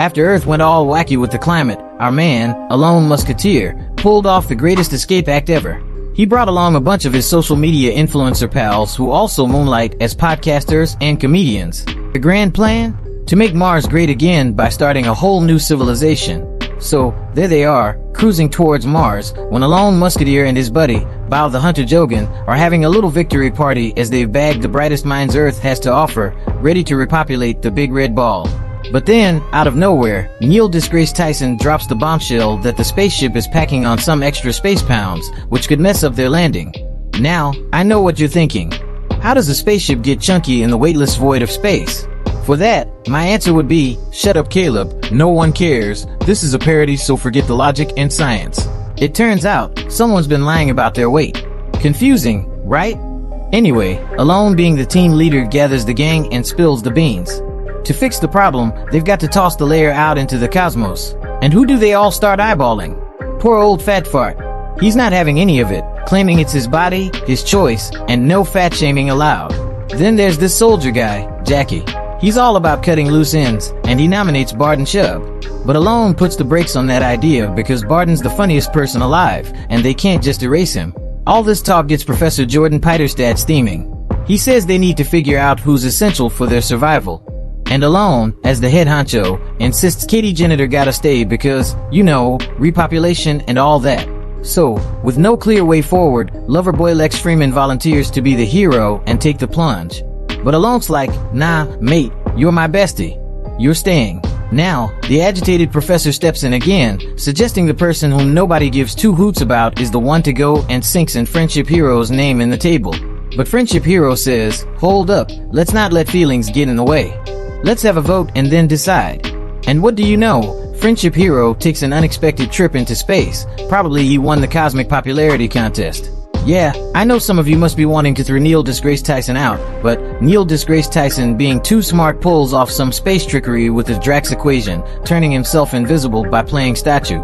After Earth went all wacky with the climate, our man, a lone musketeer, pulled off the greatest escape act ever. He brought along a bunch of his social media influencer pals who also moonlight as podcasters and comedians. The grand plan? To make Mars great again by starting a whole new civilization. So, there they are, cruising towards Mars, when a lone musketeer and his buddy, Bao the Hunter Jogan, are having a little victory party as they've bagged the brightest minds Earth has to offer, ready to repopulate the big red ball. But then, out of nowhere, Neil Disgrace Tyson drops the bombshell that the spaceship is packing on some extra space pounds, which could mess up their landing. Now, I know what you're thinking. How does a spaceship get chunky in the weightless void of space? For that, my answer would be, shut up Caleb, no one cares, this is a parody so forget the logic and science. It turns out, someone's been lying about their weight. Confusing, right? Anyway, Alone being the team leader gathers the gang and spills the beans. To fix the problem, they've got to toss the layer out into the cosmos. And who do they all start eyeballing? Poor old fat fart. He's not having any of it, claiming it's his body, his choice, and no fat shaming allowed. Then there's this soldier guy, Jackie. He's all about cutting loose ends, and he nominates Barden Chubb. But Alone puts the brakes on that idea because Barden's the funniest person alive, and they can't just erase him. All this talk gets Professor Jordan Peiterstad steaming. He says they need to figure out who's essential for their survival. And Alone, as the head honcho, insists Katie Jenner gotta stay because, you know, repopulation and all that. So, with no clear way forward, Loverboy Lex Freeman volunteers to be the hero and take the plunge. But Alone's like, nah, mate, you're my bestie. You're staying. Now, the agitated professor steps in again, suggesting the person whom nobody gives two hoots about is the one to go and sinks in Friendship Hero's name in the table. But Friendship Hero says, hold up, let's not let feelings get in the way. Let's have a vote and then decide. And what do you know? Friendship Hero takes an unexpected trip into space. Probably he won the cosmic popularity contest. Yeah, I know some of you must be wanting to throw Neil Disgrace Tyson out, but Neil Disgrace Tyson being too smart pulls off some space trickery with his Drax equation, turning himself invisible by playing statue.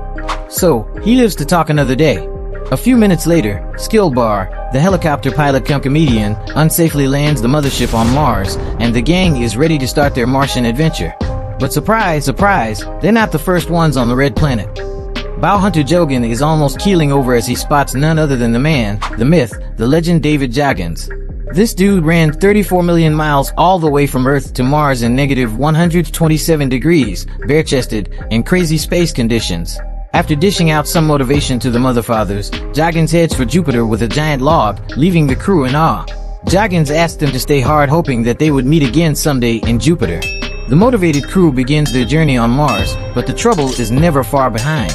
So, he lives to talk another day. A few minutes later, Skillbar, the helicopter pilot cum comedian, unsafely lands the mothership on Mars, and the gang is ready to start their Martian adventure. But surprise, surprise, they're not the first ones on the red planet. Bao Hunter Jogan is almost keeling over as he spots none other than the man, the myth, the legend David Joggins. This dude ran 34 million miles all the way from Earth to Mars in negative 127 degrees, bare-chested, in crazy space conditions. After dishing out some motivation to the motherfathers, Joggins heads for Jupiter with a giant log, leaving the crew in awe. Joggins asked them to stay hard, hoping that they would meet again someday in Jupiter. The motivated crew begins their journey on Mars, but the trouble is never far behind.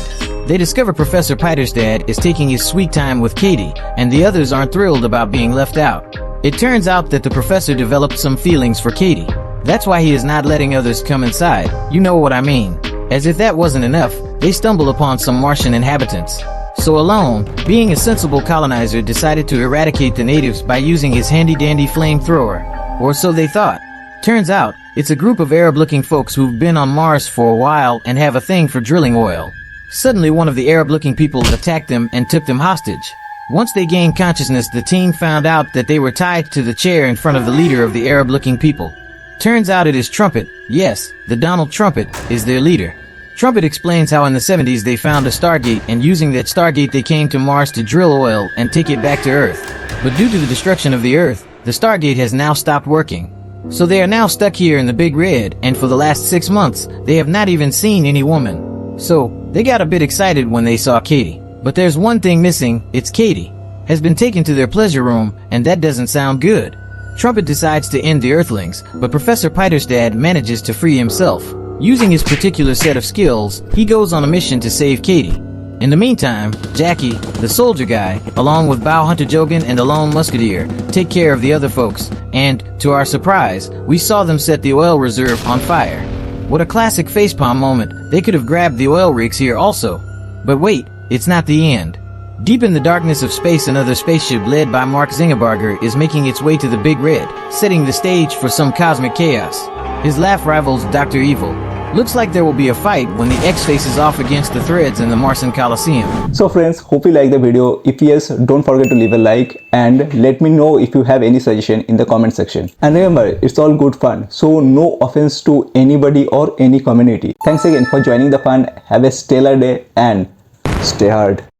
They discover Professor Peiterstad is taking his sweet time with Katie, and the others aren't thrilled about being left out. It turns out that the professor developed some feelings for Katie. That's why he is not letting others come inside, you know what I mean. As if that wasn't enough, they stumble upon some Martian inhabitants. So Alone, being a sensible colonizer, decided to eradicate the natives by using his handy-dandy flamethrower. Or so they thought. Turns out, it's a group of Arab-looking folks who've been on Mars for a while and have a thing for drilling oil. Suddenly one of the Arab-looking people attacked them and took them hostage. Once they gained consciousness, the team found out that they were tied to the chair in front of the leader of the Arab-looking people. Turns out it is Trumpet, yes, the Donald Trumpet, is their leader. Trumpet explains how in the 70s they found a Stargate, and using that Stargate they came to Mars to drill oil and take it back to Earth. But due to the destruction of the Earth, the Stargate has now stopped working. So they are now stuck here in the Big Red, and for the last 6 months, they have not even seen any woman. So, they got a bit excited when they saw Katie. But there's one thing missing, it's Katie. Has been taken to their pleasure room, and that doesn't sound good. Trumpet decides to end the Earthlings, but Professor Peiterstad manages to free himself. Using his particular set of skills, he goes on a mission to save Katie. In the meantime, Jackie, the soldier guy, along with Bao Hunter Jogan and the lone musketeer, take care of the other folks, and, to our surprise, we saw them set the oil reserve on fire. What a classic facepalm moment. They could have grabbed the oil rigs here also. But wait, it's not the end. Deep in the darkness of space, another spaceship led by Mark Zingerbarger is making its way to the Big Red, setting the stage for some cosmic chaos. His laugh rivals Dr. Evil. Looks like there will be a fight when the X faces off against the Threads in the Martian Coliseum. So friends, hope you like the video. If yes, don't forget to leave a like and let me know if you have any suggestion in the comment section. And remember, it's all good fun, so no offense to anybody or any community. Thanks again for joining the fun. Have a stellar day and stay hard.